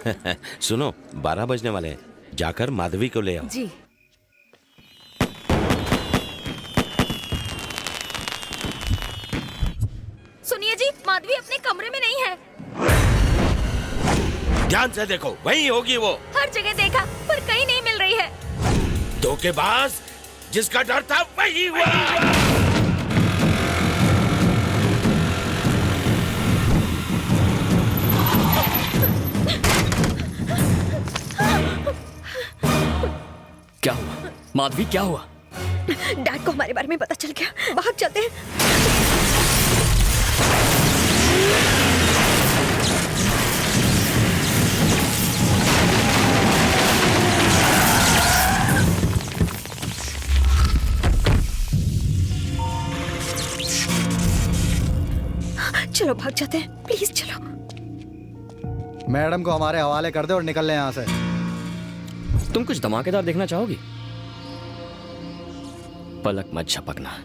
सुनो, 12 बजने वाले हैं, जाकर माधवी को ले आओ। जी। सुनिए जी, माधवी अपने कमरे में नहीं है। ध्यान से देखो, वहीं होगी वो। हर जगह देखा पर कहीं नहीं मिल रही है। धोखेबाज, जिसका डर था वही हुआ। क्या हुआ माधवी, क्या हुआ? डैड को हमारे बारे में पता चल गया, भाग चलते हैं। चलो भाग जाते हैं, प्लीज चलो। मैडम को हमारे हवाले कर दे और निकल ले यहाँ से। तुम कुछ धमाकेदार देखना चाहोगी? पलक मत झपकना।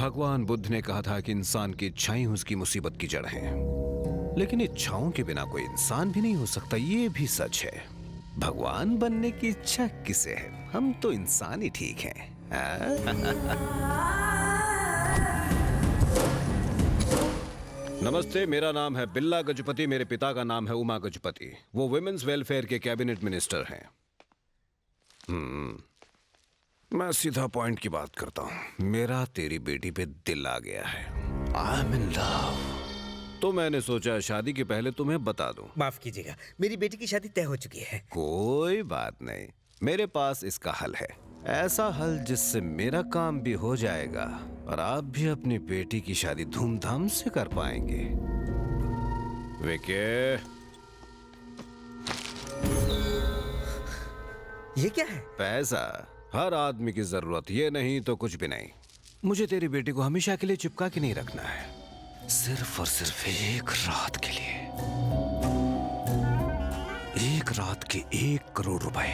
भगवान बुद्ध ने कहा था कि इंसान की इच्छाएं उसकी मुसीबत की जड़ हैं, लेकिन इच्छाओं के बिना कोई इंसान भी नहीं हो सकता, ये भी सच है। भगवान बनने की इच्छा किसे है? हम तो इंसान ही ठीक हैं। नमस्ते, मेरा नाम है बिल्ला गजपति, मेरे पिता का नाम है उमा गजपति। वो वुमेन्स वेलफेयर के कैबिनेट मिनिस्टर हैं। मैं सीधा पॉइंट की बात करता हूँ। मेरा तेरी बेटी पे दिल आ गया है। I am in love. तो मैंने सोचा शादी के पहले तुम्हें बता दूं। माफ कीजिएगा, मेरी बेटी की शादी तय हो चुकी है। कोई बात नहीं, मेरे पास इसका हल है। ऐसा हल जिससे मेरा काम भी हो जाएगा और आप भी अपनी बेटी की शादी धूमधाम से कर पाएंगे। विके, ये क्या है? पैसा हर आदमी की जरूरत, ये नहीं तो कुछ भी नहीं। मुझे तेरी बेटी को हमेशा के लिए चिपका के नहीं रखना है, सिर्फ और सिर्फ एक रात के लिए। एक रात के 1 करोड़ रुपए।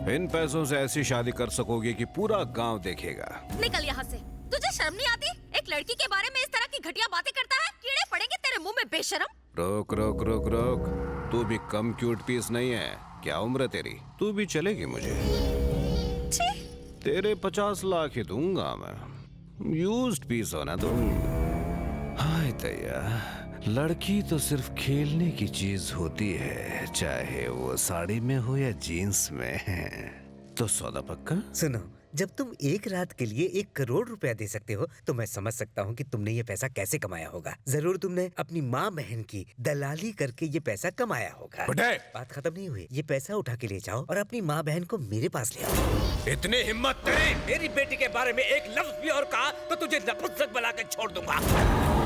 इन पैसों से ऐसी शादी कर सकोगे कि पूरा गांव देखेगा। निकल यहाँ से। तुझे शर्म नहीं आती? एक लड़की के बारे में इस तरह की घटिया बातें करता है? कीड़े पड़ेंगे तेरे मुंह में बेशरम। रोक रोक रोक रोक, तू भी कम क्यूट पीस नहीं है। क्या उम्र है तेरी? तू भी चलेगी मुझे? तेरे 50 लाख ही दूंगा मैं, यूज्ड पीस होना दूंगा। हाय दया, लड़की तो सिर्फ खेलने की चीज होती है, चाहे वो साड़ी में हो या जीन्स में। तो सौदा पक्का? सुनो, जब तुम एक रात के लिए 1 करोड़ रुपया दे सकते हो तो मैं समझ सकता हूँ कि तुमने ये पैसा कैसे कमाया होगा। जरूर तुमने अपनी माँ बहन की दलाली करके ये पैसा कमाया होगा। बात खत्म नहीं हुई, ये पैसा उठा के ले जाओ और अपनी माँ बहन को मेरे पास ले आओ। इतनी हिम्मत तेरी? मेरी बेटी के बारे में एक लफ्ज भी और कहा तो तुझे नपुंसक बना के छोड़ दूंगा।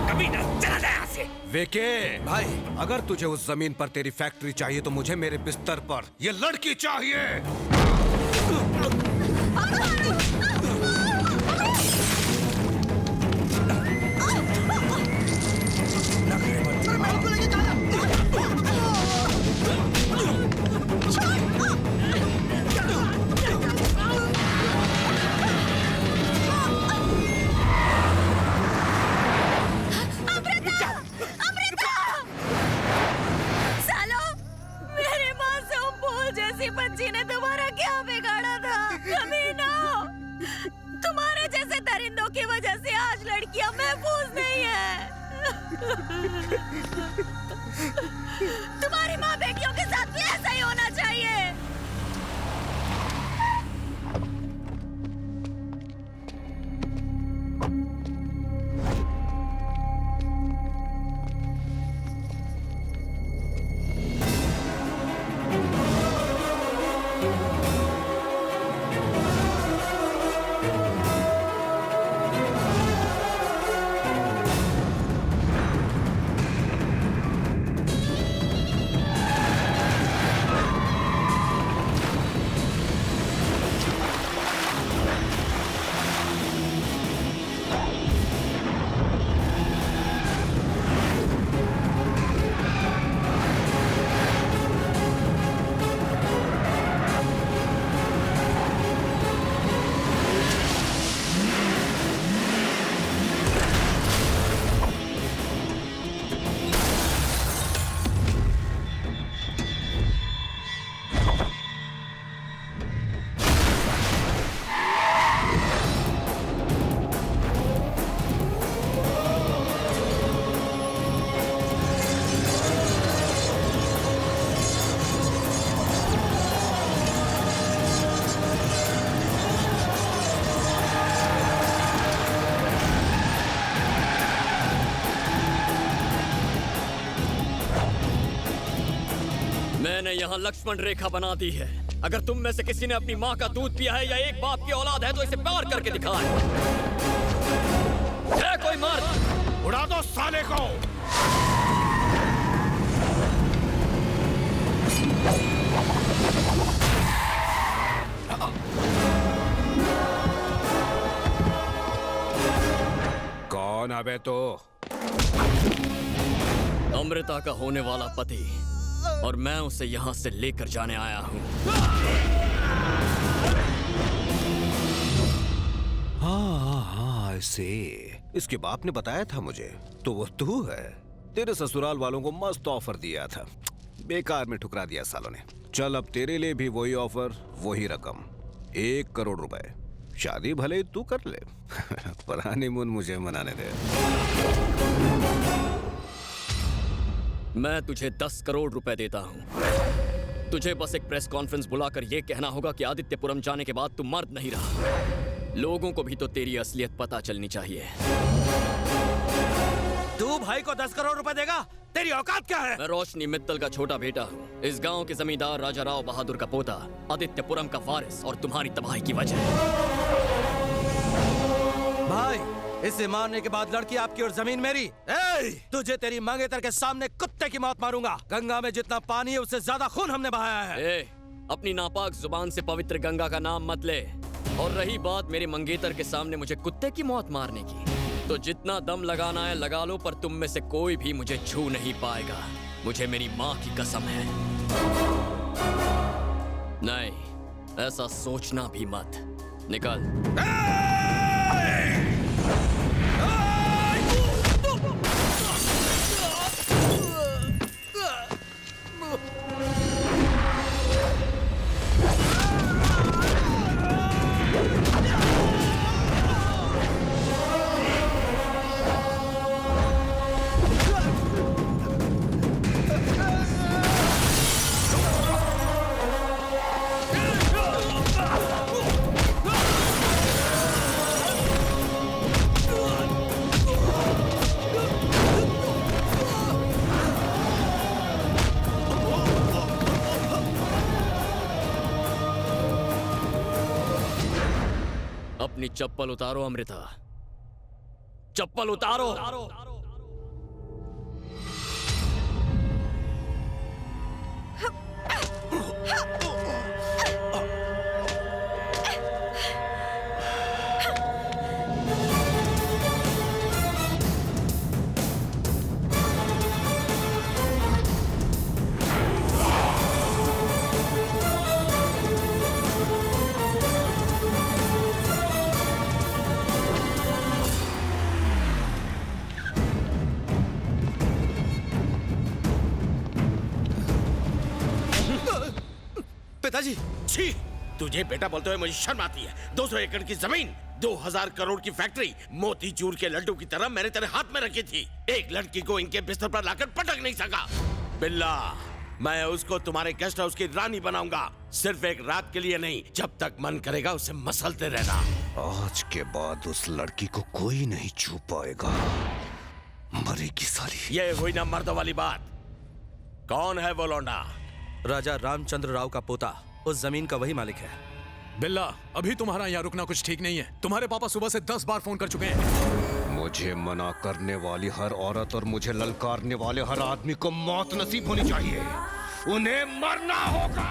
कभी ना, चला जा यहाँ से। विके भाई, अगर तुझे उस जमीन पर तेरी फैक्ट्री चाहिए तो मुझे मेरे बिस्तर पर ये लड़की चाहिए। बच्ची ने तुम्हारा क्या बिगाड़ा था? कमीना! तुम्हारे जैसे दरिंदों की वजह से आज लड़कियां महफूज नहीं है। तुम्हारी माँ बेटियों के साथ भी ऐसा ही होना चाहिए। मैंने यहाँ लक्ष्मण रेखा बना दी है। अगर तुम में से किसी ने अपनी माँ का दूध पिया है या एक बाप की औलाद है तो इसे प्यार करके दिखाए। है कोई मर्द? उड़ा दो साले को। कौन अबे तो? अमृता का होने वाला पति, और मैं उसे यहाँ से लेकर जाने आया हूँ। हाँ, ऐसे इसके बाप ने बताया था मुझे। तो वो तू है। तेरे ससुराल वालों को मस्त ऑफर दिया था, बेकार में ठुकरा दिया सालों ने। चल अब तेरे लिए भी वही ऑफर, वही रकम, 1 करोड़ रुपए। शादी भले ही तू कर ले पर हनीमून मुझे मनाने दे। मैं तुझे 10 करोड़ रुपए देता हूँ। तुझे बस एक प्रेस कॉन्फ्रेंस बुलाकर यह कहना होगा कि आदित्यपुरम जाने के बाद तू मर्द नहीं रहा। लोगों को भी तो तेरी असलियत पता चलनी चाहिए। तू भाई को 10 करोड़ रुपए देगा? तेरी औकात क्या है? मैं रोशनी मित्तल का छोटा बेटा हूँ, इस गांव के जमींदार राजा राव बहादुर का पोता, आदित्यपुरम का वारिस और तुम्हारी तबाही की वजह। भाई, इसे मारने के बाद लड़की आपकी और जमीन मेरी। तुझे तेरी मंगेतर के सामने कुत्ते की मौत मारूंगा। गंगा में जितना पानी है उससे ज्यादा खून हमने बहाया है। अपनी नापाक जुबान से पवित्र गंगा का नाम मत ले। और रही बात मेरे मंगेतर के सामने मुझे कुत्ते की मौत मारने की, तो जितना दम लगाना है लगा लो, पर तुम में से कोई भी मुझे छू नहीं पाएगा। मुझे मेरी माँ की कसम है। नहीं, ऐसा सोचना भी मत। निकल। अपनी चप्पल उतारो अमृता, चप्पल उतारो। पिताजी, छी! तुझे बेटा बोलते हुए मुझे शर्म आती है। 200 एकड़ की जमीन, 2000 करोड़ की फैक्ट्री, मोतीचूर के लड्डू की तरह मैंने तेरे हाथ में रखी थी। एक लड़की को इनके बिस्तर पर लाकर पटक नहीं सका। बिल्ला, मैं उसको तुम्हारे गेस्ट हाउस की रानी बनाऊंगा। सिर्फ एक रात के लिए नहीं, जब तक मन करेगा उसे मसलते रहना। आज के बाद उस लड़की को कोई नहीं छू पाएगा। मरेगी साली। ये हुई ना मर्दों वाली बात। कौन है वो लौंडा? राजा रामचंद्र राव का पोता, उस जमीन का वही मालिक है। बिल्ला, अभी तुम्हारा यहाँ रुकना कुछ ठीक नहीं है। तुम्हारे पापा सुबह से 10 बार फोन कर चुके हैं। मुझे मना करने वाली हर औरत और मुझे ललकारने वाले हर आदमी को मौत नसीब होनी चाहिए। उन्हें मरना होगा।